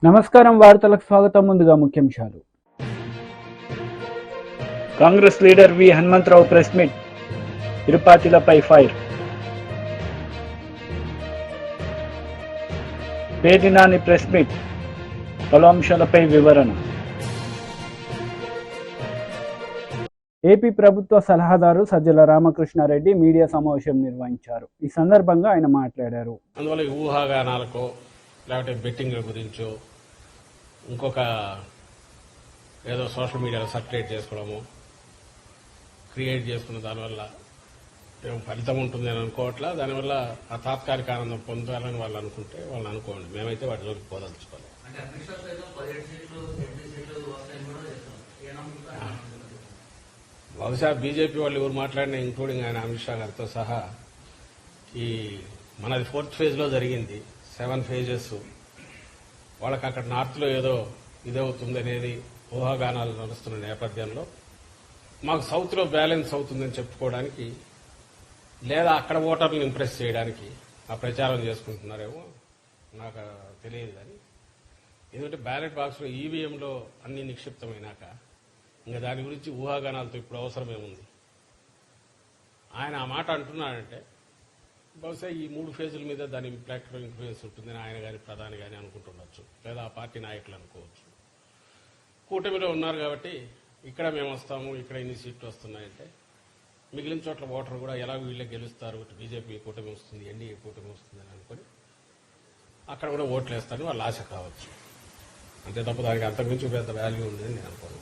నమస్కారం వార్తలకు స్వాగతం. ముందుగా ముఖ్యాంశాలు. Congress leader V Hanumantha Rao press meet, తిరుపతిలపై ఫైర్. పేర్నినాని ప్రెస్ మీట్, పలు అంశాలపై వివరణ. ఏపీ ప్రభుత్వ సలహాదారు సజ్జల రామకృష్ణారెడ్డి మీడియా సమావేశం నిర్వహించారు. ఈ సందర్భంగా ఆయన మాట్లాడారు. అందువల్ల ఊహాగానాలకో లేకపోతే బెట్టింగ్ల గురించో ఇంకొక ఏదో సోషల్ మీడియాలో సర్క్యులేట్ చేసుకోవడము క్రియేట్ చేసుకున్న దానివల్ల ఏం ఫలితం ఉంటుంది అని అనుకోవట్లా. దానివల్ల ఆ తాత్కాలిక ఆనందం పొందాలని వాళ్ళు అనుకుంటే వాళ్ళు అనుకోండి. మేమైతే వాటి జోలికి పోదలుచుకోవాలి. బహుశా బీజేపీ వాళ్ళు ఎవరు మాట్లాడినా, ఇంక్లూడింగ్ ఆయన అమిత్ షా గారితో సహా, ఈ మనది 4th ఫేజ్లో జరిగింది. 7 phases. వాళ్ళకి అక్కడ నార్త్లో ఏదో ఇదవుతుంది అనేది ఊహాగానాలు నడుస్తున్న నేపథ్యంలో మాకు సౌత్లో బ్యాలెన్స్ అవుతుందని చెప్పుకోవడానికి లేదా అక్కడ ఓటర్లను ఇంప్రెస్ చేయడానికి ఆ ప్రచారం చేసుకుంటున్నారేమో నాకు తెలియదు. కానీ ఎందుకంటే బ్యాలెట్ బాక్స్లో ఈవీఎంలో అన్ని నిక్షిప్తమైనాక ఇంకా దాని గురించి ఊహాగానాలతో ఇప్పుడు అవసరమేముంది. ఆయన ఆ మాట అంటున్నాడంటే బహుశా ఈ 3 ఫేజుల మీద దాని ప్రాక్టికల్ ఇన్ఫ్లుయెన్స్ ఉంటుందని ఆయన గారి ప్రధాని గాని అనుకుంటుండొచ్చు, లేదా ఆ పార్టీ నాయకులు అనుకోవచ్చు. కూటమిలో ఉన్నారు కాబట్టి ఇక్కడ మేము వస్తాము, ఇక్కడ ఇన్ని సీట్లు వస్తున్నాయంటే మిగిలిన చోట్ల ఓటర్ కూడా ఎలాగో వీళ్ళే గెలుస్తారు, బీజేపీ కూటమి వస్తుంది, ఎన్డీఏ కూటమి వస్తుంది అని అనుకుని అక్కడ కూడా ఓట్లు వేస్తారని వాళ్ళ ఆశ కావచ్చు. అంతే తప్ప దానికి అంతకుమించి పెద్ద వాల్యూ ఉందని నేను అనుకోను.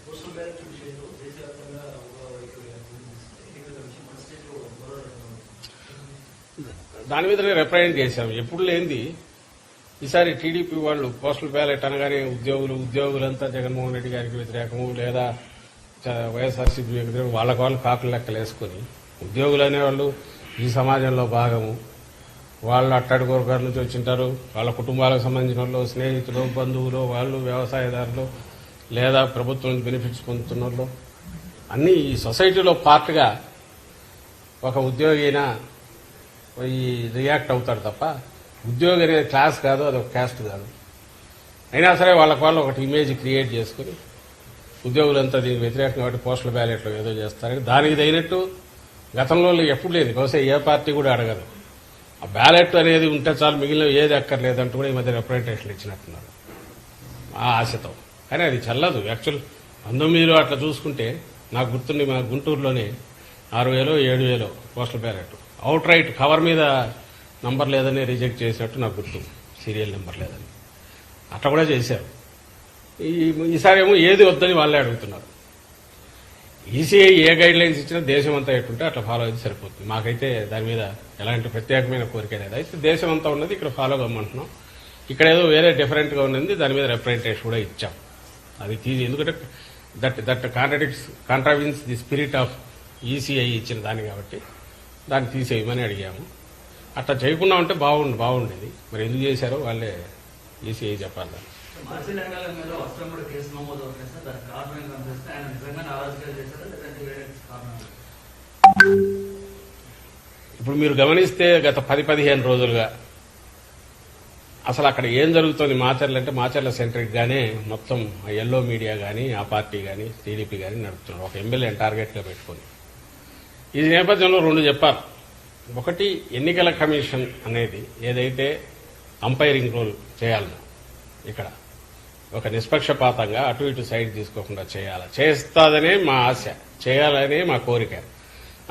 దాని మీదనే రిప్రజెంట్ చేశాం. ఎప్పుడు లేనిది ఈసారి టీడీపీ వాళ్ళు పోస్టల్ బ్యాలెట్ అనగానే ఉద్యోగులంతా జగన్మోహన్ రెడ్డి గారికి వ్యతిరేకము, లేదా వైఎస్ఆర్సీపీ వ్యతిరేకం, వాళ్ళు కాకులు లెక్కలు వేసుకుని ఉద్యోగులు అనేవాళ్ళు ఈ సమాజంలో భాగము, వాళ్ళు అట్టడుగు వర్గాల నుంచి వచ్చింటారు, వాళ్ళ కుటుంబాలకు సంబంధించిన వాళ్ళు, స్నేహితులు, బంధువులు, వాళ్ళు వ్యవసాయదారులు, లేదా ప్రభుత్వం నుంచి బెనిఫిట్స్ పొందుతున్న వాళ్ళు అన్నీ ఈ సొసైటీలో పార్ట్గా ఒక ఉద్యోగి అయినా ఈ రియాక్ట్ అవుతాడు తప్ప ఉద్యోగి అనేది క్లాస్ కాదు, అది ఒక క్యాస్ట్ కాదు. అయినా సరే వాళ్ళు ఒకటి ఇమేజ్ క్రియేట్ చేసుకుని ఉద్యోగులంతా దీనికి వ్యతిరేకం కాబట్టి పోస్టల్ బ్యాలెట్లో ఏదో చేస్తారని దానికి తగినట్టు గతంలో ఎప్పుడు లేదు. బహుశా ఏ పార్టీ కూడా అడగదు. ఆ బ్యాలెట్ అనేది ఉంటే చాలు, మిగిలిన ఏది అక్కర్లేదంటూ కూడా ఈ మధ్య రిప్రజెంటేషన్ ఇచ్చినట్టున్నారు ఆ ఆశతో. కానీ అది చల్లదు. యాక్చువల్ 19 అట్లా చూసుకుంటే నాకు గుర్తుండి మా గుంటూరులోనే 6,000 7,000 postal ballot out right cover మీద నంబర్ లేదని రిజెక్ట్ చేసినట్టు నాకు గుర్తు, సీరియల్ నెంబర్ లేదని. అట్లా కూడా చేశారు. ఈసారి ఏమో ఏది వద్దని వాళ్ళే అడుగుతున్నారు. ఈసీఐ ఏ గైడ్ లైన్స్ ఇచ్చినా దేశం అంతా ఎట్టుంటే అట్లా ఫాలో అయితే సరిపోతుంది. మాకైతే దాని మీద ఎలాంటి ప్రత్యేకమైన కోరిక లేదు. అయితే దేశం అంతా ఉన్నది ఇక్కడ ఫాలో కమ్మంటున్నాం. ఇక్కడ ఏదో వేరే డిఫరెంట్గా ఉన్నది, దాని మీద రిప్రజెంటేషన్ కూడా ఇచ్చాం. అది తీసి, ఎందుకంటే that కాంట్రావిన్స్ the spirit of ECI ఇచ్చిన దాన్ని కాబట్టి దాన్ని తీసేయమని అడిగాము. అట్లా చేయకుండా ఉంటే బాగుండేది. మరి ఎందుకు చేశారో వాళ్ళే ఈసీఐ చెప్పాలి. ఇప్పుడు మీరు గమనిస్తే గత 10-15 రోజులుగా అసలు అక్కడ ఏం జరుగుతుంది మాచర్ల అంటే మాచర్ల సెంట్రిక్ గానే మొత్తం ఎల్లో మీడియా కానీ, ఆ పార్టీ కానీ, టీడీపీ కానీ నడుపుతున్నారు, ఒక ఎమ్మెల్యేని టార్గెట్గా పెట్టుకుని. ఈ నేపథ్యంలో 2 చెప్పారు. ఒకటి, ఎన్నికల కమిషన్ అనేది ఏదైతే అంపైరింగ్ రోల్ చేయాలనో ఇక్కడ ఒక నిష్పక్షపాతంగా అటు ఇటు సైడ్ తీసుకోకుండా చేస్తాదనే మా ఆశ, చేయాలనే మా కోరిక.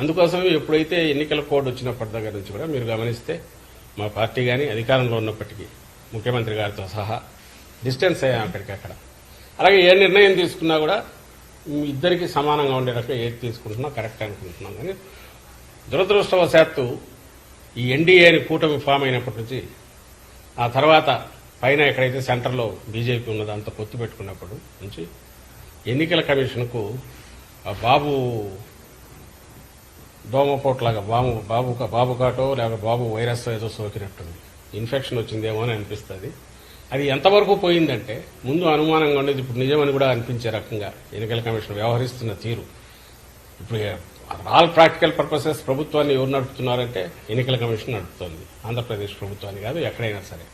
అందుకోసం ఎప్పుడైతే ఎన్నికల కోడ్ వచ్చినప్పటి దగ్గర నుంచి కూడా మీరు గమనిస్తే మా పార్టీ కానీ అధికారంలో ఉన్నప్పటికీ ముఖ్యమంత్రి గారితో సహా డిస్టెన్స్ అయ్యాం అక్కడికక్కడ. అలాగే ఏ నిర్ణయం తీసుకున్నా కూడా ఇద్దరికి సమానంగా ఉండే రకంగా ఏది తీసుకుంటున్నా కరెక్ట్ అనుకుంటున్నాం. కానీ దురదృష్టవశాత్తు ఈ ఎన్డీఏని కూటమి ఫామ్ అయినప్పటి నుంచి, ఆ తర్వాత పైన ఎక్కడైతే సెంటర్లో బీజేపీ ఉన్నదో అంత పొత్తు పెట్టుకున్నప్పటి నుంచి ఎన్నికల కమిషన్కు బాబు దోమపోట్లాగా బాబు కాటో లేక బాబు వైరస్ ఏదో సోకినట్టుంది, ఇన్ఫెక్షన్ వచ్చిందేమో అని అనిపిస్తుంది. అది ఎంతవరకు పోయిందంటే ముందు అనుమానంగా ఉండేది, ఇప్పుడు నిజమని కూడా అనిపించే రకంగా ఎన్నికల కమిషన్ వ్యవహరిస్తున్న తీరు. ఇప్పుడు ఆల్ ప్రాక్టికల్ పర్పసెస్ ప్రభుత్వాన్ని ఎవరు నడుపుతున్నారంటే ఎన్నికల కమిషన్ నడుపుతోంది. ఆంధ్రప్రదేశ్ ప్రభుత్వాన్ని కాదు, ఎక్కడైనా సరే.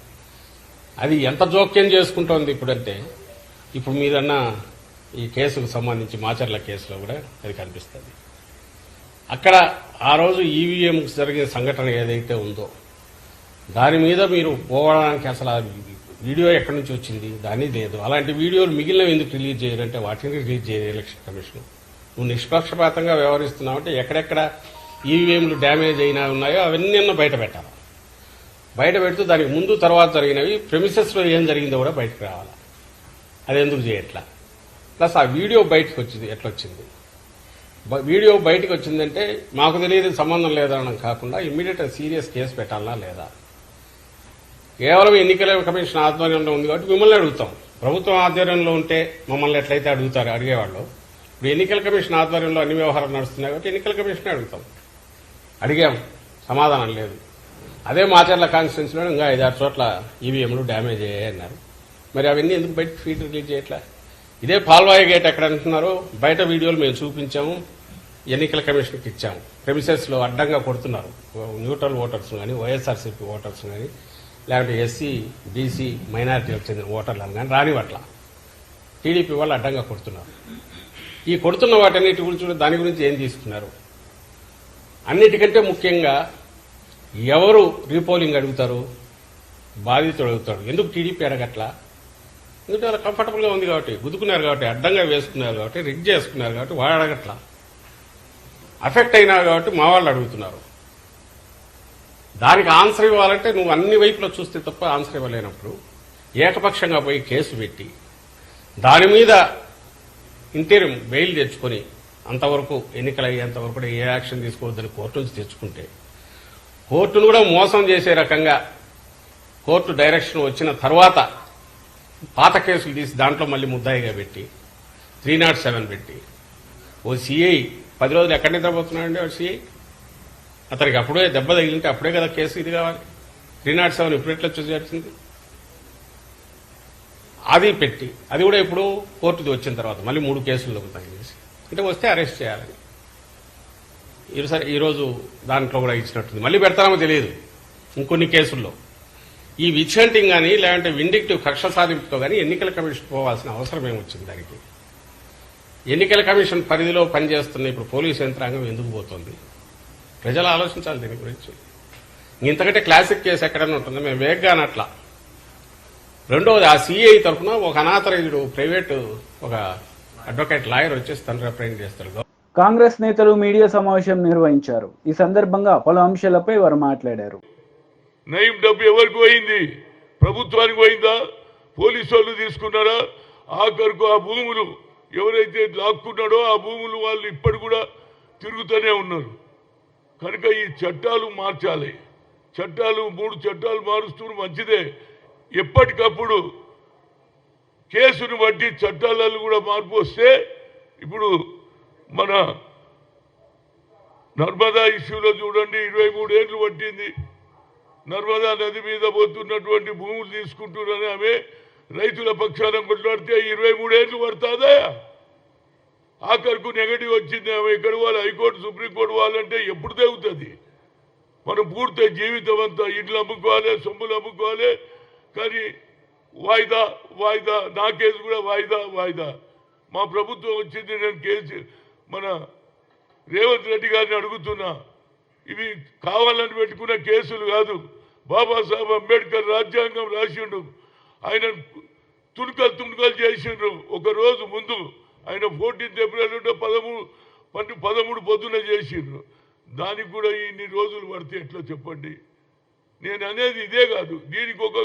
అది ఎంత జోక్యం చేసుకుంటోంది ఇప్పుడంటే ఇప్పుడు మీరన్న ఈ కేసుకు సంబంధించి మాచర్ల కేసులో కూడా అది కనిపిస్తుంది. అక్కడ ఆ రోజు ఈవీఎం జరిగిన సంఘటన ఏదైతే ఉందో దాని మీద మీరు పోవడానికి అసలు ఆ వీడియో ఎక్కడి నుంచి వచ్చింది దాని లేదు. అలాంటి వీడియోలు మిగిలినవి ఎందుకు రిలీజ్ చేయాలంటే వాటిని రిలీజ్ చేయరు ఎలక్షన్ కమిషన్. నువ్వు నిష్పక్షపాతంగా వ్యవహరిస్తున్నావు అంటే ఎక్కడెక్కడ ఈవీఎంలు డ్యామేజ్ అయినా ఉన్నాయో అవన్నీ బయట పెట్టాలి. బయట పెడుతూ దానికి ముందు తర్వాత జరిగినవి ప్రెమిసెస్లో ఏం జరిగిందో కూడా బయటకు రావాలి. అది ఎందుకు చేయట్లా? ప్లస్ ఆ వీడియో బయటకు వచ్చింది ఎట్లా వచ్చింది? వీడియో బయటకు వచ్చిందంటే మాకు తెలియదు సంబంధం లేదనడం కాకుండా ఇమ్మీడియట్ సీరియస్ కేసు పెట్టాలా లేదా? కేవలం ఎన్నికల కమిషన్ ఆధ్వర్యంలో ఉంది కాబట్టి మిమ్మల్ని అడుగుతాం. ప్రభుత్వం ఆధ్వర్యంలో ఉంటే మమ్మల్ని ఎట్లయితే అడిగేవాళ్ళు, ఇప్పుడు ఎన్నికల కమిషన్ ఆధ్వర్యంలో అన్ని వ్యవహారాలు నడుస్తున్నాయి కాబట్టి ఎన్నికల కమిషన్ అడుగుతాం. అడిగాం, సమాధానం లేదు. అదే మాచర్ల కాన్స్టిట్యున్సీలో ఇంకా 5-6 చోట్ల ఈవీఎంలు డ్యామేజ్ అయ్యాయి అన్నారు. మరి అవన్నీ ఎందుకు బయటకు ఫీడ్ రిలీజ్ చేయట్లా? ఇదే పాల్వాయి గేట్ ఎక్కడ అంటున్నారో బయట వీడియోలు మేము చూపించాము, ఎన్నికల కమిషన్కి ఇచ్చాము. ప్రెమిసెస్లో అడ్డంగా కొడుతున్నారు న్యూట్రల్ ఓటర్స్ కానీ, వైఎస్ఆర్సీపీ ఓటర్స్ కానీ, లేకపోతే ఎస్సీ బీసీ మైనారిటీలకు చెందిన ఓటర్లను కానీ రానివట్ల టీడీపీ వాళ్ళు అడ్డంగా కొడుతున్నారు. ఈ కొడుతున్న వాటన్నిటి గురించి దాని గురించి ఏం తీసుకున్నారు? అన్నిటికంటే ముఖ్యంగా ఎవరు రీపోలింగ్ అడుగుతారు? బాధితుడు అడుగుతాడు. ఎందుకు టీడీపీ అడగట్లా? ఎందుకంటే వాళ్ళు కంఫర్టబుల్గా ఉంది కాబట్టి, గుద్దుకున్నారు కాబట్టి, అడ్డంగా వేసుకున్నారు కాబట్టి, రిగ్ చేసుకున్నారు కాబట్టి వాళ్ళు అడగట్లా. అఫెక్ట్ అయినారు కాబట్టి మా వాళ్ళు అడుగుతున్నారు. దానికి ఆన్సర్ ఇవ్వాలంటే నువ్వు అన్ని వైపులో చూస్తే తప్ప ఆన్సర్ ఇవ్వలేనప్పుడు ఏకపక్షంగా పోయి కేసు పెట్టి దాని మీద ఇంటీరియం బెయిల్ తెచ్చుకొని అంతవరకు ఎన్నికలు అయ్యేంతవరకు కూడా ఏ యాక్షన్ తీసుకోవద్దని కోర్టు నుంచి తెచ్చుకుంటే కోర్టును కూడా మోసం చేసే రకంగా కోర్టు డైరెక్షన్ వచ్చిన తర్వాత పాత కేసులు తీసి దాంట్లో మళ్ళీ ముద్దాయిగా పెట్టి 307 పెట్టి ఓ సిఐ 10 రోజులు ఎక్కడ నిద్రపోతున్నాడండి వాడు సిఐ? అతనికి అప్పుడే దెబ్బ తగిలింటే అప్పుడే కదా కేసు ఇది కావాలి. 307 ఇప్పుడు ఎట్లా చేసింది? అది పెట్టి అది కూడా ఇప్పుడు కోర్టుది వచ్చిన తర్వాత మళ్ళీ 3 కేసుల్లోకి తగిలేసి అంటే వస్తే అరెస్ట్ చేయాలని ఈరోజు దాంట్లో కూడా ఇచ్చినట్టుంది. మళ్ళీ పెడతామో తెలియదు ఇంకొన్ని కేసుల్లో. ఈ విచ్హంటింగ్ కానీ లేదంటే విండిక్టివ్ కక్ష సాధింపుతో కానీ ఎన్నికల కమిషన్ పోవాల్సిన అవసరం ఏమొచ్చింది? దానికి ఎన్నికల కమిషన్ పరిధిలో పనిచేస్తున్న ఇప్పుడు పోలీసు యంత్రాంగం ఎందుకు పోతుంది? ప్రజలు ఆలోచించాలి దీని గురించి. ఇంతకంటే క్లాసిక్ కేసు ఎక్కడైనా ఉంటుందో మేము వేగ్గా అనట్లా. రెండవది ఆ సిఐ తరఫున ఒక అనాథరైజ్డ్ ప్రైవేటు ఒక అడ్వకేట్ లాయర్ వచ్చేసి తను రిప్రజెంట్ చేస్తాడు. కాంగ్రెస్ నేతలు మీడియా సమావేశం నిర్వహించారు. ఈ సందర్భంగా పలు అంశాలపై వారు మాట్లాడారు. నయం డబ్బు ఎవరికి పోయింది? ప్రభుత్వానికి పోయిందా? పోలీసు వాళ్ళు తీసుకున్నారా? ఆఖరుకు ఆ భూములు ఎవరైతే లాక్కున్నాడో ఆ భూములు వాళ్ళు ఇప్పటి కూడా తిరుగుతూనే ఉన్నారు. కనుక ఈ చట్టాలు మార్చాలి. చట్టాలు 3 చట్టాలు మారుస్తూ మంచిదే. ఎప్పటికప్పుడు కేసును బట్టి చట్టాలలో కూడా మార్పు వస్తే ఇప్పుడు మన నర్మదా ఇష్యూలో చూడండి 23 ఏళ్ళు పట్టింది. నర్మదా నది మీద పోతున్నటువంటి భూములు తీసుకుంటున్నారని ఆమె రైతుల పక్షాన కొట్లాడితే 23 ఏళ్ళు పడుతుందా? ఆఖరుకు నెగటివ్ వచ్చింది. ఆమె ఎక్కడ వాళ్ళు హైకోర్టు సుప్రీంకోర్టు వాళ్ళంటే ఎప్పుడు తెగుతుంది? మనం పూర్తి జీవితం అంతా ఇండ్లు అమ్ముకోవాలి, సొమ్ములు అమ్ముకోవాలి. కానీ వాయిదా వాయిదా, నా కేసు కూడా వాయిదా వాయిదా. మా ప్రభుత్వం వచ్చింది, నేను కేసు మన రేవంత్ రెడ్డి గారిని అడుగుతున్నా, ఇవి కావాలని పెట్టుకున్న కేసులు కాదు. బాబాసాహెబ్ అంబేద్కర్ రాజ్యాంగం రాసిండు. ఆయన తుణుకలు చేసిండ్రు. ఒక రోజు ముందు ఆయన 14 ఏప్రిల్ 13 పొద్దున చేసిండ్రు. దానికి కూడా ఇన్ని రోజులు పడితే ఎట్లా చెప్పండి? నేను అనేది ఇదే కాదు, దీనికి ఒక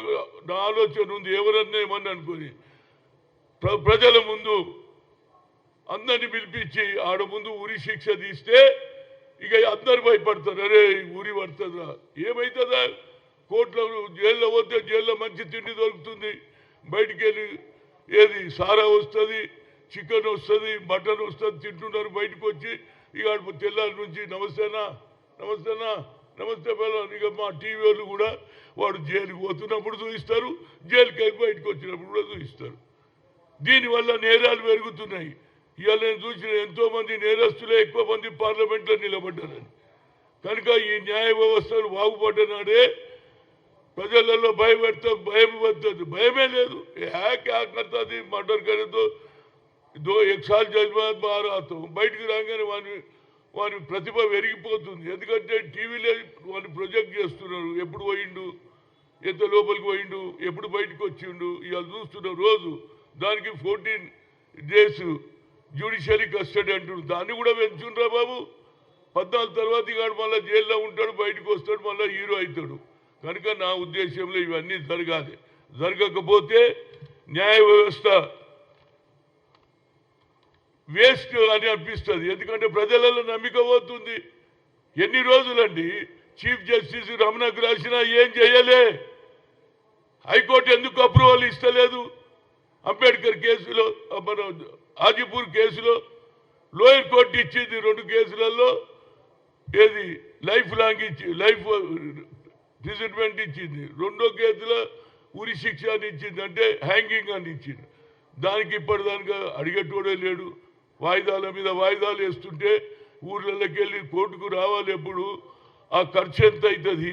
నా ఆలోచన ఉంది. ఎవరన్నా ఏమన్నా అనుకుని ప్రజల ముందు అందరిని పిలిపించి ఆడ ముందు ఉరి శిక్ష తీస్తే ఇక అందరు భయపడతారు. అరే ఉరి పడుతుందా? ఏమవుతుందా? కోర్టులో జైల్లో పోతే జైల్లో మంచి తిండి దొరుకుతుంది. బయటికి వెళ్ళి ఏది సారా వస్తుంది, చికెన్ వస్తుంది, మటన్ వస్తుంది, తింటున్నారు. బయటకు వచ్చి ఇక తెల్లారి నుంచి నమస్తేనా నమస్తేనా నమస్తే పిల్లలు. ఇక మా టీవీ వాళ్ళు కూడా వాడు జైలుకి పోతున్నప్పుడు చూపిస్తారు, జైలుకి వెళ్ళి బయటకు వచ్చినప్పుడు కూడా చూపిస్తారు. దీనివల్ల నేరాలు పెరుగుతున్నాయి. ఇవాళ నేను చూసిన ఎంతోమంది నేరస్తులే ఎక్కువ మంది పార్లమెంట్లో నిలబడ్డారని. కనుక ఈ న్యాయ వ్యవస్థలు బాగుపడ్డనాడే ప్రజలలో భయం పడుతుంది, భయమే లేదు. क्या करता थी मर्डर करे तो 1 साल जेल में बाहर आता हूँ, బయటికి రాగానే వాని ప్రతిభ పెరిగిపోతుంది. ఎందుకంటే టీవీలో వాడిని ప్రొజెక్ట్ చేస్తున్నారు, ఎప్పుడు పోయిండు, ఎంత లోపలికి పోయిండు, ఎప్పుడు బయటకు వచ్చిండు, ఇవాళ చూస్తున్న రోజు. దానికి 14 days జ్యుడిషియరీ కస్టడీ అంటున్నారు. దాన్ని కూడా పెంచుండ్రా బాబు. 14 తర్వాత ఇక మళ్ళీ జైల్లో ఉంటాడు, బయటకు వస్తాడు, మళ్ళీ హీరో అవుతాడు. కనుక నా ఉద్దేశంలో ఇవన్నీ జరగాలి. జరగకపోతే న్యాయ వ్యవస్థ వేస్ట్ అని అనిపిస్తుంది. ఎందుకంటే ప్రజలలో నమ్మిక పోతుంది. ఎన్ని రోజులండి చీఫ్ జస్టిస్ రమణకు రాసినా ఏం చేయలే. హైకోర్టు ఎందుకు అప్రూవల్ ఇస్తలేదు? అంబేద్కర్ కేసులో, మన హాజీపూర్ కేసులో లోయర్ కోర్టు ఇచ్చింది 2 కేసులలో. ఏది లైఫ్ లాంగ్ ఇచ్చి లైఫ్ ఇంప్రిజన్మెంట్ ఇచ్చింది. 2వ కేసులో ఉరి శిక్ష అని ఇచ్చింది, అంటే హ్యాంగింగ్ అని ఇచ్చింది. దానికి ఇప్పటిదానిగా అడిగేటోడే లేడు. వాయిదాల మీద వాయిదాలు వేస్తుంటే ఊర్లలోకి వెళ్ళి కోర్టుకు రావాలి. ఎప్పుడు ఆ ఖర్చు ఎంత అవుతుంది?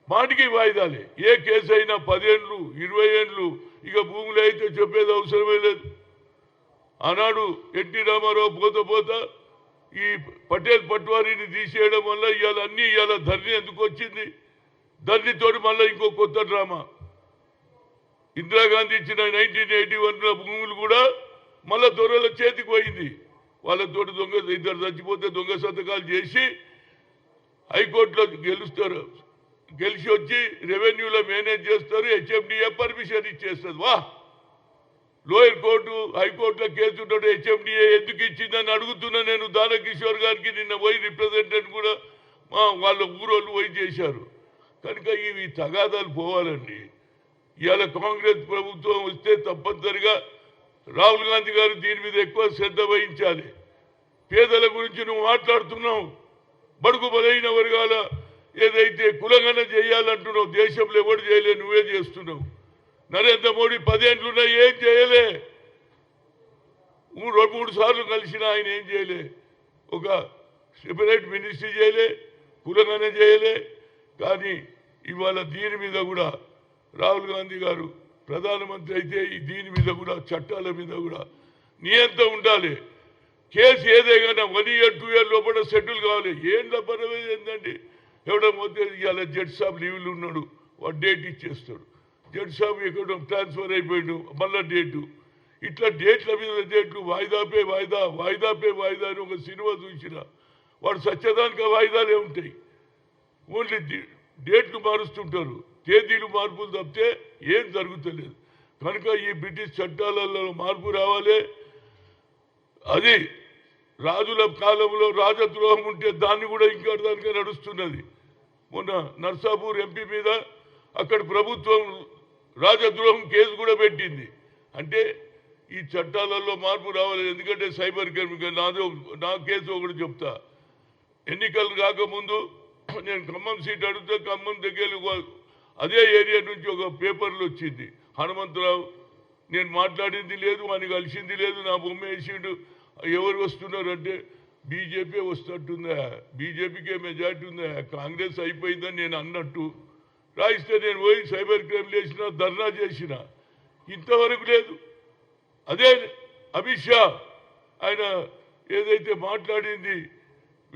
మాటికి వాయిదాలే. ఏ కేసు అయినా 10 ఏళ్ళు 20 ఏళ్ళు. ఇక భూములు అయితే చెప్పేది అవసరమే లేదు. ఆనాడు ఎన్టీ రామారావు పోతా ఈ పటేల్ పట్వారీని తీసేయడం వల్ల ఇవాళ ధరణి ఎందుకు వచ్చింది? ధరణితోటి మళ్ళీ ఇంకో కొత్త డ్రామా. ఇందిరాగాంధీ ఇచ్చిన 1981 భూములు కూడా మళ్ళా దొరల చేతికి పోయింది. వాళ్ళతో ఇద్దరు చచ్చిపోతే దొంగ సంతకాలు చేసి హైకోర్టులో గెలుస్తారు. గెలిచి వచ్చి రెవెన్యూలో మేనేజ్ చేస్తారు. హెచ్ఎండిఏ పర్మిషన్ ఇచ్చేస్తుంది. వా, లోయర్ కోర్టు హైకోర్టులో కేసు ఉంటాడు. హెచ్ఎండిఏ ఎందుకు ఇచ్చిందని అడుగుతున్నా నేను. దానకిషోర్ గారికి నిన్న పోయి రిప్రజెంటేటివ్ కూడా వాళ్ళ ఊరోళ్ళు పోయి చేశారు. కనుక ఇవి తగాదాలు పోవాలండి. ఇవాళ కాంగ్రెస్ ప్రభుత్వం వస్తే తప్పనిసరిగా రాహుల్ గాంధీ గారు దీని మీద ఎక్కువ శ్రద్ధ వహించాలి. పేదల గురించి నువ్వు మాట్లాడుతున్నావు, బడుగు బలైన వర్గాల ఏదైతే కులగన చేయాలంటున్నావు, దేశంలో ఎవరు చేయలే, నువ్వే చేస్తున్నావు. నరేంద్ర మోడీ 10 ఏళ్ళున్నా ఏం చేయలే. 3 సార్లు కలిసిన ఆయన ఏం చేయలే. ఒక సెపరేట్ మినిస్ట్రీ చేయలే, కులగన చేయలే. కానీ ఇవాళ దీని మీద కూడా రాహుల్ గాంధీ గారు ప్రధానమంత్రి అయితే దీని మీద కూడా చట్టాల మీద కూడా నియంత్రణ ఉండాలి. కేసు ఏదైనా 1 year 2 year లోపల సెటిల్ కావాలి. ఏం పరవే ఏంటండి? ఎవడైతే ఇవాళ జడ్జ్ సాబ్ లీవ్లు ఉన్నాడు, వాడు డేట్ ఇచ్చేస్తాడు. జడ్జ్ సాబ్ ఎక్కడ ట్రాన్స్ఫర్ అయిపోయాడు, మళ్ళా డేటు. ఇట్లా డేట్ల మీద డేట్లు, వాయిదాపే వాయిదా అని ఒక సినిమా చూసిన వాడు సత్యదానిక వాయిదాలే ఉంటాయి. ఓన్లీ డేట్లు మారుస్తుంటారు, తేదీలు మార్పులు తప్పితే ఏం జరుగుతలేదు. కనుక ఈ బ్రిటిష్ చట్టాలలో మార్పు రావాలి. అది రాజుల కాలంలో రాజద్రోహం ఉంటే దాన్ని కూడా ఇంకా దానికే నడుస్తున్నది. మొన్న నర్సాపూర్ ఎంపీ మీద అక్కడ ప్రభుత్వం రాజద్రోహం కేసు కూడా పెట్టింది. అంటే ఈ చట్టాలలో మార్పు రావాలి. ఎందుకంటే సైబర్ క్రైమ్ నా కేసు ఒకటి చెప్తా. ఎన్నికలు కాకముందు నేను ఖమ్మం సీట్ అడిగితే ఖమ్మం దగ్గర అదే ఏరియా నుంచి ఒక పేపర్లు వచ్చింది. హనుమంతరావు నేను మాట్లాడింది లేదు, అని కలిసింది లేదు, నా బొమ్మ వేసిండు. ఎవరు వస్తున్నారంటే బీజేపీ వస్తున్నట్టుందా, బీజేపీకే మెజార్టీ ఉందా, కాంగ్రెస్ అయిపోయిందని నేను అన్నట్టు రాయిస్తే నేను పోయి సైబర్ క్రైమ్ చేసిన, ధర్నా చేసిన. ఇంతవరకు లేదు. అదే అమిత్ షా ఆయన ఏదైతే మాట్లాడింది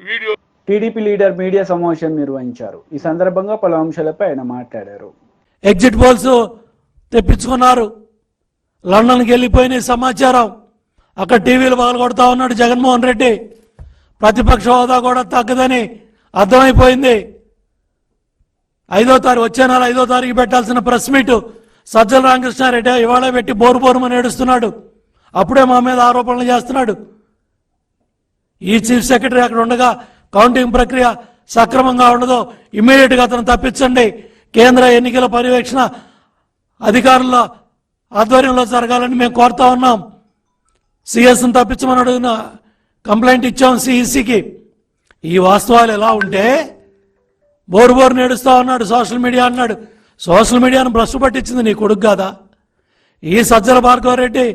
వీడియో. టీడీపీ లీడర్ మీడియా సమావేశం నిర్వహించారు. ఈ సందర్భంగా పలు అంశాలపై ఆయన మాట్లాడారు. ఎగ్జిట్ పోల్స్ తెప్పించుకున్నారు, లండన్కి వెళ్ళిపోయిన సమాచారం. అక్కడ టీవీలు పగలగొడతా ఉన్నాడు జగన్మోహన్ రెడ్డి. ప్రతిపక్ష హోదా కూడా తగ్గదని అర్థమైపోయింది. 5వ తారీఖు వచ్చే నెల 5వ తారీఖు పెట్టాల్సిన ప్రెస్ మీట్ సజ్జల రామకృష్ణారెడ్డి ఇవాళ పెట్టి బోరుమని ఏడుస్తున్నాడు. అప్పుడే మా మీద ఆరోపణలు చేస్తున్నాడు. ఈ చీఫ్ సెక్రటరీ అక్కడ ఉండగా కౌంటింగ్ ప్రక్రియ సక్రమంగా ఉండదో ఇమ్మీడియట్గా అతను తప్పించండి. కేంద్ర ఎన్నికల పర్యవేక్షణ అధికారుల ఆధ్వర్యంలో జరగాలని మేము కోరుతా ఉన్నాం. సిఎస్ని తప్పించమని అడిగిన కంప్లైంట్ ఇచ్చాం సిఈసికి. ఈ వాస్తవాలు ఎలా ఉంటే బోరు నేడుస్తా ఉన్నాడు. సోషల్ మీడియా అన్నాడు. సోషల్ మీడియాను భ్రష్టు పట్టించింది నీ కొడుకు కాదా? ఈ సజ్జల భార్గవరెడ్డి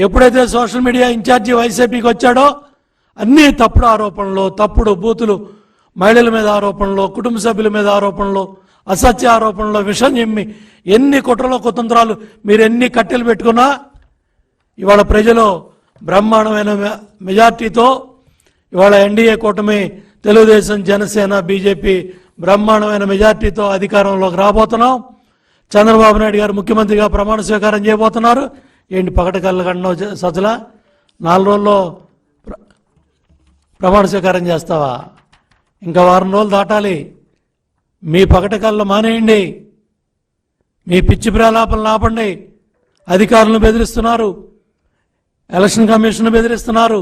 ఎప్పుడైతే సోషల్ మీడియా ఇన్ఛార్జి వైసీపీకి వచ్చాడో అన్నీ తప్పుడు ఆరోపణలు, తప్పుడు బూతులు, మహిళల మీద ఆరోపణలు, కుటుంబ సభ్యుల మీద ఆరోపణలు, అసత్య ఆరోపణలో విషం చిమ్మి ఎన్ని కుట్రలో కుతంత్రాలు మీరు ఎన్ని కట్టెలు పెట్టుకున్నా ఇవాళ ప్రజలు బ్రహ్మాండమైన మెజార్టీతో ఇవాళ ఎన్డీఏ కూటమి తెలుగుదేశం జనసేన బీజేపీ బ్రహ్మాండమైన మెజార్టీతో అధికారంలోకి రాబోతున్నాం. చంద్రబాబు నాయుడు గారు ముఖ్యమంత్రిగా ప్రమాణ స్వీకారం చేయబోతున్నారు. ఏంటి పకటకళ్ళ కండం సజ్జల 4 రోజుల్లో ప్రమాణ స్వీకారం చేస్తావా? ఇంకా వారం రోజులు దాటాలి. మీ పకటకళ్ళు మానేయండి, మీ పిచ్చి ప్రలాపనలు ఆపండి. అధికారులను బెదిరిస్తున్నారు, ఎలక్షన్ కమిషన్ బెదిరిస్తున్నారు.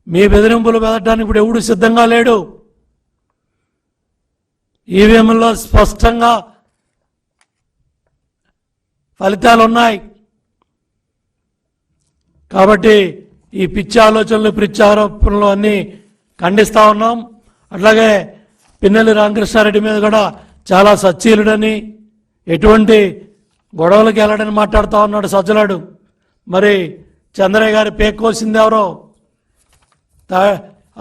మీ బెదిరింపులు బెదరడానికి ఇప్పుడు ఎవడు సిద్ధంగా లేడు. ఈవీఎంలో స్పష్టంగా ఫలితాలు ఉన్నాయి. కాబట్టి ఈ పిచ్చి ఆలోచనలు పిచ్చి ఆరోపణలు అన్నీ ఖండిస్తూ ఉన్నాం. అట్లాగే పిన్నెల్లి రామకృష్ణారెడ్డి మీద కూడా చాలా సచ్చీలుడని, ఎటువంటి గొడవలకు వెళ్ళడని మాట్లాడుతూ ఉన్నాడు సజ్జలాడు. మరి చంద్రయ్య గారి పేక్కోసింది ఎవరో?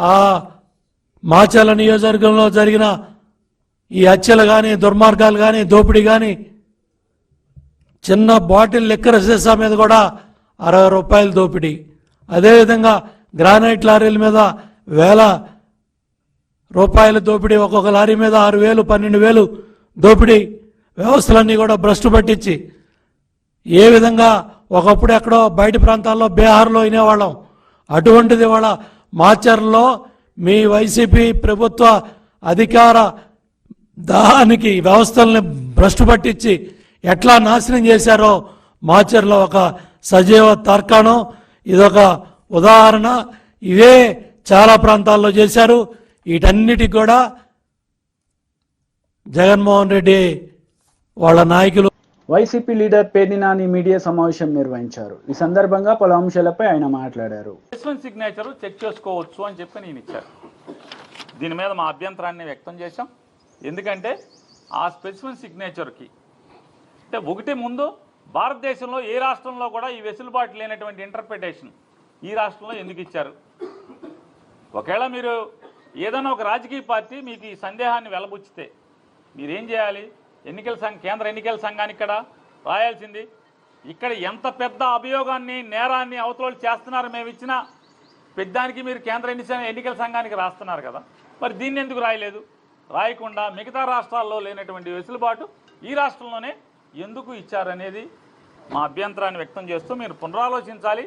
ఆ మాచర్ల నియోజకవర్గంలో జరిగిన ఈ హత్యలు కానీ, దుర్మార్గాలు కానీ, దోపిడీ కానీ, చిన్న బాటిల్ లిక్కర్ సీసా మీద కూడా 60 రూపాయలు దోపిడీ. అదేవిధంగా గ్రానైట్ లారీల మీద 1000 రూపాయలు దోపిడీ, ఒక్కొక్క లారీ మీద 6,000 12,000 దోపిడీ. వ్యవస్థలన్నీ కూడా భ్రష్టు పట్టించి ఏ విధంగా ఒకప్పుడు ఎక్కడో బయట ప్రాంతాల్లో బీహార్లో వినేవాళ్ళం, అటువంటిది ఇవాళ మాచర్లో మీ వైసీపీ ప్రభుత్వ అధికార దానికి వ్యవస్థల్ని భ్రష్టు పట్టించి ఎట్లా నాశనం చేశారో మాచర్లో ఒక సజీవ తార్కాణం. ఇదొక ఉదాహరణ. ఇవే చాలా ప్రాంతాల్లో చేశారు. వీటన్నిటికి కూడా జగన్మోహన్ రెడ్డి వాళ్ళ నాయకులు. YCP leader Perni Nani media సమావేశం నిర్వహించారు. ఈ సందర్భంగా పలు అంశాలపై ఆయన మాట్లాడారు. సిగ్నేచర్ చెక్ చేసుకోవచ్చు అని చెప్పి నేను ఇచ్చారు. దీని మీద మా అభ్యంతరాన్ని వ్యక్తం చేశాం. ఎందుకంటే ఆ స్పెసిఫిక్ సిగ్నేచర్కి అంటే ఒకటి ముందు భారతదేశంలో ఏ రాష్ట్రంలో కూడా ఈ వెసులుబాటు లేనటువంటి ఇంటర్ప్రిటేషన్ ఈ రాష్ట్రంలో ఎందుకు ఇచ్చారు? ఒకవేళ మీరు ఏదైనా ఒక రాజకీయ పార్టీ మీకు ఈ సందేహాన్ని వెలబుచ్చితే మీరేం చేయాలి? కేంద్ర ఎన్నికల సంఘానికి ఇక్కడ రాయాల్సింది. ఇక్కడ ఎంత పెద్ద అభియోగాన్ని, నేరాన్ని అవతల చేస్తున్నారు మేము ఇచ్చిన పెద్దానికి మీరు కేంద్ర ఎన్నికల సంఘానికి రాస్తున్నారు కదా, మరి దీన్ని ఎందుకు రాయలేదు? రాయకుండా మిగతా రాష్ట్రాల్లో లేనటువంటి వెసులుబాటు ఈ రాష్ట్రంలోనే ఎందుకు ఇచ్చారనేది మా అభ్యంతరాన్ని వ్యక్తం చేస్తూ మీరు పునరాలోచించాలి.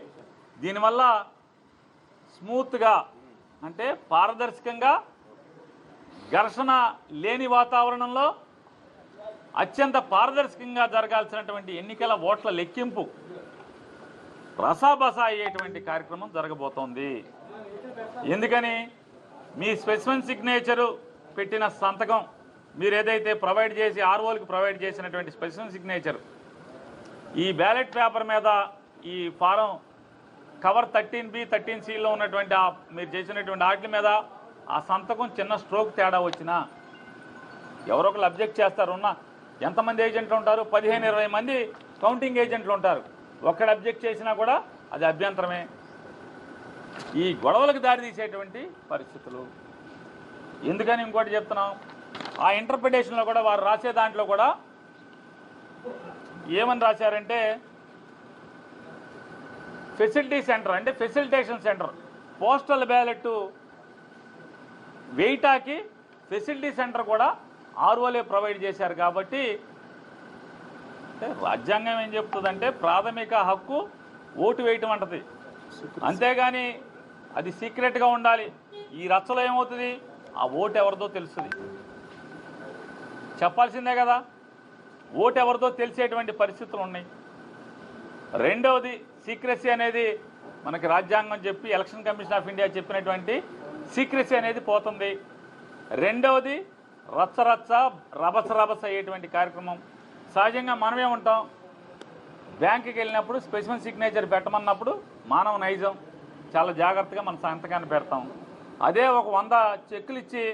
దీనివల్ల స్మూత్గా అంటే పారదర్శకంగా ఘర్షణ లేని వాతావరణంలో అత్యంత పారదర్శకంగా జరగాల్సినటువంటి ఎన్నికల ఓట్ల లెక్కింపు రసాబసా అయ్యేటువంటి కార్యక్రమం జరగబోతోంది. ఎందుకని మీ స్పెసిఫిక్ సిగ్నేచరు పెట్టిన సంతకం మీరు ఏదైతే ప్రొవైడ్ చేసి ఆర్ఓలకు ప్రొవైడ్ చేసినటువంటి స్పెసిఫిక్ సిగ్నేచర్ ఈ బ్యాలెట్ పేపర్ మీద ఈ ఫారం కవర్ 13B 13Cలో ఉన్నటువంటి మీరు చేసినటువంటి వాటి మీద ఆ సంతకం చిన్న స్ట్రోక్ తేడా వచ్చినా ఎవరో ఒకరు అబ్జెక్ట్ చేస్తారు. ఎంతమంది ఏజెంట్లు ఉంటారు? 15-20 మంది కౌంటింగ్ ఏజెంట్లు ఉంటారు. ఒక్కడు అబ్జెక్ట్ చేసినా కూడా అది అభ్యంతరమే. ఈ గొడవలకు దారితీసేటువంటి పరిస్థితులు. ఎందుకని ఇంకోటి చెప్తున్నాం, ఆ ఇంటర్ప్రిటేషన్లో కూడా వారు రాసే దాంట్లో కూడా ఏమని రాశారంటే ఫెసిలిటీ సెంటర్ అంటే ఫెసిలిటేషన్ సెంటర్, పోస్టల్ బ్యాలెట్ వెయిటాకి ఫెసిలిటీ సెంటర్ కూడా ఆర్ఓలే ప్రొవైడ్ చేశారు. కాబట్టి రాజ్యాంగం ఏం చెప్తుందంటే ప్రాథమిక హక్కు ఓటు వేయటం అంటది, అంతేగాని అది సీక్రెట్గా ఉండాలి. ఈ రచ్చలో ఏమవుతుంది, ఆ ఓటు ఎవరిదో తెలుస్తుంది, చెప్పాల్సిందే కదా. ఓటు ఎవరిదో తెలిసేటువంటి పరిస్థితులు ఉన్నాయి. రెండవది సీక్రెసీ అనేది మనకి రాజ్యాంగం చెప్పి ఎలక్షన్ కమిషన్ ఆఫ్ ఇండియా చెప్పినటువంటి సీక్రెసీ అనేది పోతుంది. రెండవది రచ్చరచ్చ రభస అయ్యేటువంటి కార్యక్రమం. సహజంగా మనమే ఉంటాం, బ్యాంకుకి వెళ్ళినప్పుడు స్పెసిఫిక్ సిగ్నేచర్ పెట్టమన్నప్పుడు మానవ నైజం చాలా జాగ్రత్తగా మన సంతకాన్ని పెడతాం. అదే ఒక 100 చెక్కులు ఇచ్చి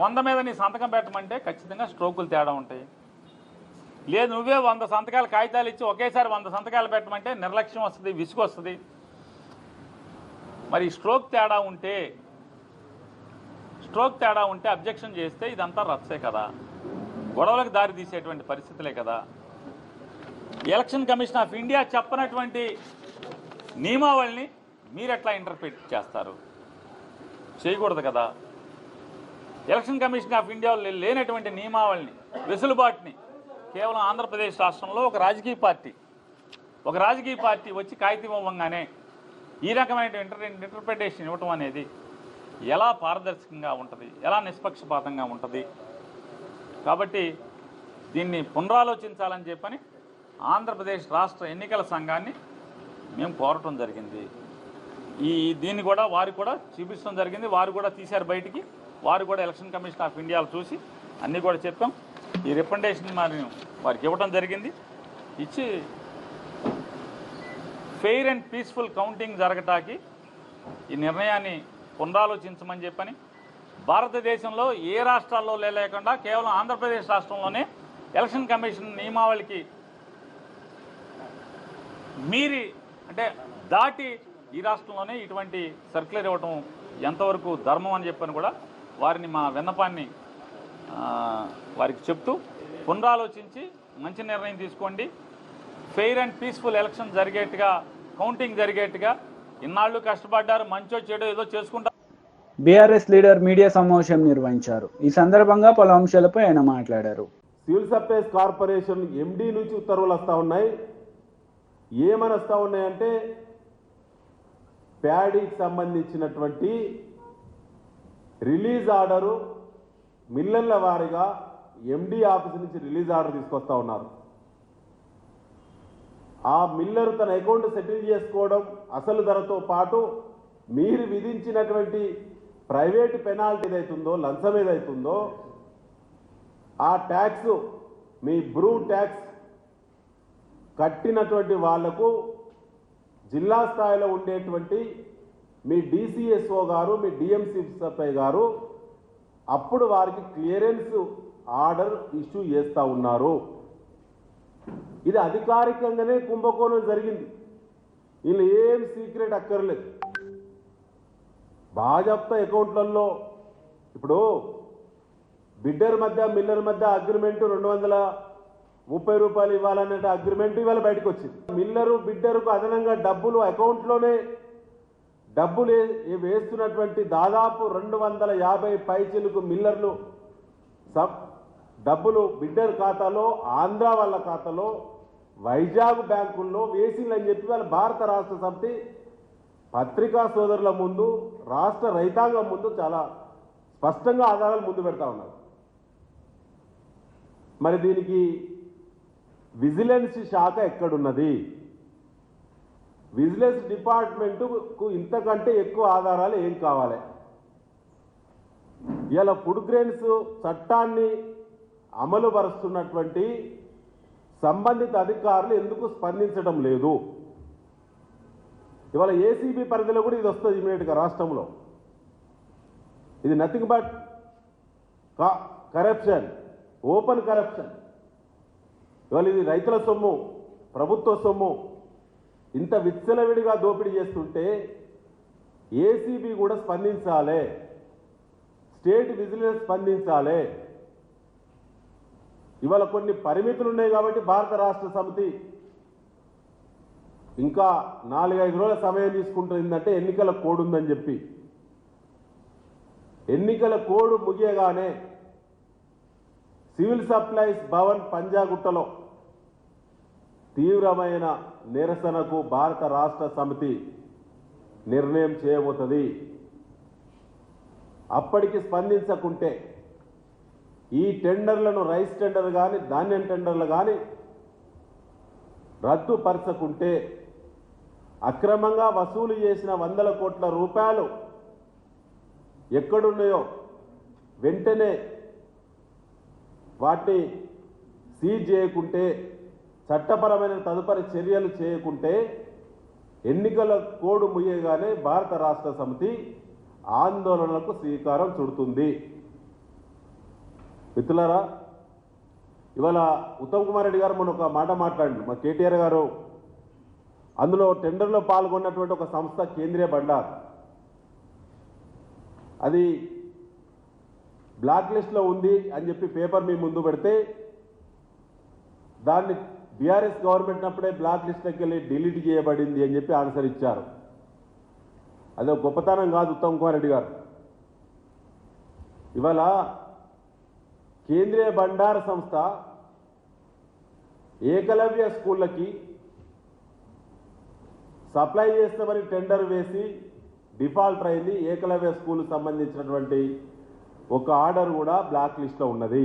100 మీద నీ సంతకం పెట్టమంటే ఖచ్చితంగా స్ట్రోకులు తేడా ఉంటాయి. లేదు నువ్వే 100 సంతకాలు కాగితాలు ఇచ్చి ఒకేసారి 100 సంతకాలు పెట్టమంటే నిర్లక్ష్యం వస్తుంది, విసుగు వస్తుంది. మరి స్ట్రోక్ తేడా ఉంటే అబ్జెక్షన్ చేస్తే ఇదంతా రచ్చే కదా. గొడవలకు దారి తీసేటువంటి పరిస్థితులే కదా. ఎలక్షన్ కమిషన్ ఆఫ్ ఇండియా చెప్పనటువంటి నియమావళిని మీరు ఎట్లా ఇంటర్ప్రిట్ చేస్తారు? చేయకూడదు కదా. ఎలక్షన్ కమిషన్ ఆఫ్ ఇండియా లేనటువంటి నియమావళిని, వెసులుబాటుని కేవలం ఆంధ్రప్రదేశ్ రాష్ట్రంలో ఒక రాజకీయ పార్టీ వచ్చి కాగితం ఇవ్వగానే ఈ రకమైన ఇంటర్ప్రిటేషన్ ఇవ్వటం అనేది ఎలా పారదర్శకంగా ఉంటుంది, ఎలా నిష్పక్షపాతంగా ఉంటుంది? కాబట్టి దీన్ని పునరాలోచించాలని చెప్పని ఆంధ్రప్రదేశ్ రాష్ట్ర ఎన్నికల సంఘాన్ని మేము కోరటం జరిగింది. దీన్ని కూడా వారు కూడా చూపించడం జరిగింది. వారు కూడా తీశారు బయటికి. వారు కూడా ఎలక్షన్ కమిషన్ ఆఫ్ ఇండియాలో చూసి అన్నీ కూడా చెప్పాం. ఈ రికమెండేషన్ మరి వారికి ఇవ్వడం జరిగింది. ఇచ్చి ఫెయిర్ అండ్ పీస్ఫుల్ కౌంటింగ్ జరగటానికి ఈ నిర్ణయాన్ని పునరాలోచించమని చెప్పని, భారతదేశంలో ఏ రాష్ట్రాల్లో లేకుండా కేవలం ఆంధ్రప్రదేశ్ రాష్ట్రంలోనే ఎలక్షన్ కమిషన్ నియమావళికి మీరి అంటే దాటి ఈ రాష్ట్రంలోనే ఇటువంటి సర్క్యులర్ ఇవ్వటం ఎంతవరకు ధర్మం అని చెప్పని కూడా వారిని మా విన్నపాన్ని వారికి చెప్తూ పునరాలోచించి మంచి నిర్ణయం తీసుకోండి. ఫెయిర్ అండ్ పీస్ఫుల్ ఎలక్షన్ జరిగేట్టుగా, కౌంటింగ్ జరిగేట్టుగా ఇన్నాళ్ళు కష్టపడ్డారు, మంచో చెడో ఏదో చేసుకుంటారు. బీఆర్ఎస్ లీడర్ మీడియా సమావేశం నిర్వహించారు. ఈ సందర్భంగా పలు అంశాలపై ఆయన మాట్లాడారు. సివిల్ సప్లైస్ కార్పొరేషన్ ఎండీ నుంచి ఉత్తర్వులు వస్తూ ఉన్నాయి. ఏమని వస్తూ ఉన్నాయంటే ప్యాడీకి సంబంధించినటువంటి రిలీజ్ ఆర్డరు మిల్లర్ల వారీగా ఎండీ ఆఫీస్ నుంచి రిలీజ్ ఆర్డర్ తీసుకొస్తా ఉన్నారు. ఆ మిల్లర్ తన అకౌంట్ సెటిల్ చేసుకోవడం అసలు ధరతో పాటు మీరు విధించినటువంటి ప్రైవేట్ పెనాల్టీ ఏదైతుందో, లంచం ఏదైతుందో ఆ ట్యాక్స్, మీ బ్రూ ట్యాక్స్ కట్టినటువంటి వాళ్లకు జిల్లా స్థాయిలో ఉండేటువంటి మీ DCSO గారు, మీ DMCSI గారు అప్పుడు వారికి క్లియరెన్స్ ఆర్డర్ ఇష్యూ చేస్తూ ఉన్నారు. ఇది అధికారికంగానే కుంభకోణం జరిగింది. వీళ్ళు ఏం సీక్రెట్ అక్కర్లేదు. బాజప్తా అకౌంట్లలో ఇప్పుడు బిడ్డర్ మధ్య మిల్లర్ మధ్య అగ్రిమెంట్ 230 రూపాయలు ఇవ్వాలనే అగ్రిమెంట్ ఇవాళ బయటకు వచ్చింది. మిల్లరు బిడ్డరుకు అదనంగా డబ్బులు అకౌంట్లోనే డబ్బులు వేస్తున్నటువంటి దాదాపు 250 పైచిలకు మిల్లర్లు డబ్బులు బిడ్డర్ ఖాతాలో, ఆంధ్ర వాళ్ళ ఖాతాలో, వైజాగ్ బ్యాంకుల్లో వేసిందని చెప్పి వాళ్ళ భారత రాష్ట్ర సమితి పత్రికా సోదరుల ముందు, రాష్ట్ర రైతాంగం ముందు చాలా స్పష్టంగా ఆధారాలు ముందు పెడతా ఉన్నారు. మరి దీనికి విజిలెన్స్ శాఖ ఎక్కడున్నది? విజిలెన్స్ డిపార్ట్మెంటుకు ఇంతకంటే ఎక్కువ ఆధారాలు ఏం కావాలి? ఇలా ఫుడ్ గ్రెయిన్స్ చట్టాన్ని అమలు పరుస్తున్నటువంటి సంబంధిత అధికారులు ఎందుకు స్పందించడం లేదు? ఇవాళ ACB పరిధిలో కూడా ఇది వస్తుంది ఇమీడియట్గా రాష్ట్రంలో. ఇది nothing but corruption, open corruption. ఇవాళ ఇది రైతుల సొమ్ము, ప్రభుత్వ సొమ్ము ఇంత విచ్చలవిడిగా దోపిడీ చేస్తుంటే ACB కూడా స్పందించాలి, స్టేట్ విజిలెన్స్ స్పందించాలి. ఇవాళ కొన్ని పరిమితులు ఉన్నాయి కాబట్టి భారత రాష్ట్ర సమితి ఇంకా 4-5 రోజుల సమయం తీసుకుంటుందంటే ఎన్నికల కోడ్ ఉందని చెప్పి. ఎన్నికల కోడ్ ముగియగానే సివిల్ సప్లైస్ భవన్ పంజాగుట్టలో తీవ్రమైన నిరసనకు భారత రాష్ట్ర సమితి నిర్ణయం చేయబోతుంది. అప్పటికి స్పందించకుంటే ఈ టెండర్లను, రైస్ టెండర్ కానీ ధాన్యం టెండర్లు కానీ రద్దుపరచకుంటే, అక్రమంగా వసూలు చేసిన 100 కోట్ల రూపాయలు ఎక్కడున్నాయో వెంటనే వాటిని సీజ్ చేయకుంటే, చట్టపరమైన తదుపరి చర్యలు చేయకుంటే ఎన్నికల కోడ్ ముయ్యగానే భారత రాష్ట్ర సమితి ఆందోళనలకు శ్రీకారం చుడుతుంది. మిత్రులారా, ఇవాళ ఉత్తమ్ కుమార్ రెడ్డి గారు మొన్న ఒక మాట మాట్లాడండి. మా కేటీఆర్ గారు అందులో టెండర్లో పాల్గొన్నటువంటి ఒక సంస్థ కేంద్రీయ బండార్, అది బ్లాక్ లిస్ట్లో ఉంది అని చెప్పి పేపర్ మీ ముందు పెడితే దాన్ని బీఆర్ఎస్ గవర్నమెంట్ అప్పుడే బ్లాక్ లిస్ట్లోకి వెళ్ళి డిలీట్ చేయబడింది అని చెప్పి ఆన్సర్ ఇచ్చారు. అదే గొప్పతనం కాదు ఉత్తమ్ కుమార్ రెడ్డి గారు. ఇవాళ కేంద్రీయ బండార సంస్థ ఏకలవ్య స్కూళ్ళకి సప్లై చేస్తామని టెండర్ వేసి డిఫాల్ట్ అయింది. ఏకలవ్య స్కూల్కి సంబంధించినటువంటి ఒక ఆర్డర్ కూడా బ్లాక్ లిస్ట్లో ఉన్నది.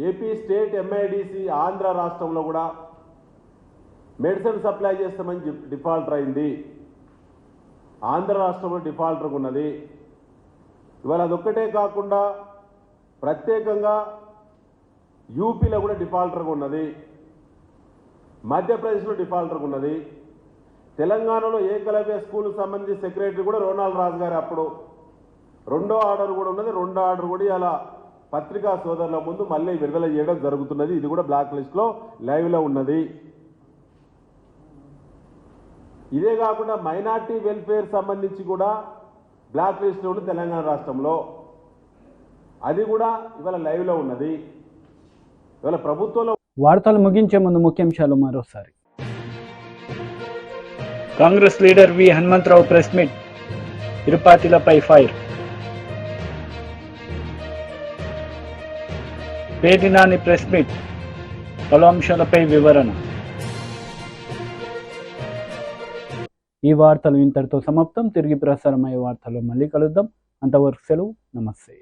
ఏపీ స్టేట్ ఎంఐడిసి ఆంధ్ర రాష్ట్రంలో కూడా మెడిసిన్ సప్లై చేస్తామని డిఫాల్టర్ అయింది. ఆంధ్ర రాష్ట్రంలో డిఫాల్టర్గా ఉన్నది. ఇవాళ అదొక్కటే కాకుండా ప్రత్యేకంగా యూపీలో కూడా డిఫాల్టర్గా ఉన్నది. మధ్యప్రదేశ్లో డిఫాల్టర్గా ఉన్నది. తెలంగాణలో ఏకలవ్య స్కూల్కి సంబంధించి సెక్రటరీ కూడా రోనాల్డ్ రాజు గారు అప్పుడు రెండో ఆర్డర్ కూడా ఉన్నది. రెండో ఆర్డర్ కూడా ఇలా పత్రికా సోదరుల ముందు మళ్ళీ విడుదల చేయడం జరుగుతున్నది. ఇది కూడా బ్లాక్ లిస్ట్లో లైవ్లో ఉన్నది. ఇదే కాకుండా మైనార్టీ వెల్ఫేర్ సంబంధించి కూడా బ్లాక్ లిస్ట్లో ఉంది తెలంగాణ రాష్ట్రంలో. అది కూడా ఇవాళ లైవ్లో ఉన్నది. ఇవాళ ప్రభుత్వంలో వార్తలు ముగించే ముందు ముఖ్యాంశాలు మరోసారి. Congress leader V Hanumantha Rao press meet, తిరుపతిలపై ఫైర్. పేర్నినాని ప్రెస్ మీట్, పలు అంశాలపై వివరణ. ఈ వార్తలు ఇంతటితో సమాప్తం. తిరిగి ప్రసారమయ్యే వార్తల్లో మళ్ళీ కలుద్దాం. అంతవరకు సెలవు. నమస్తే.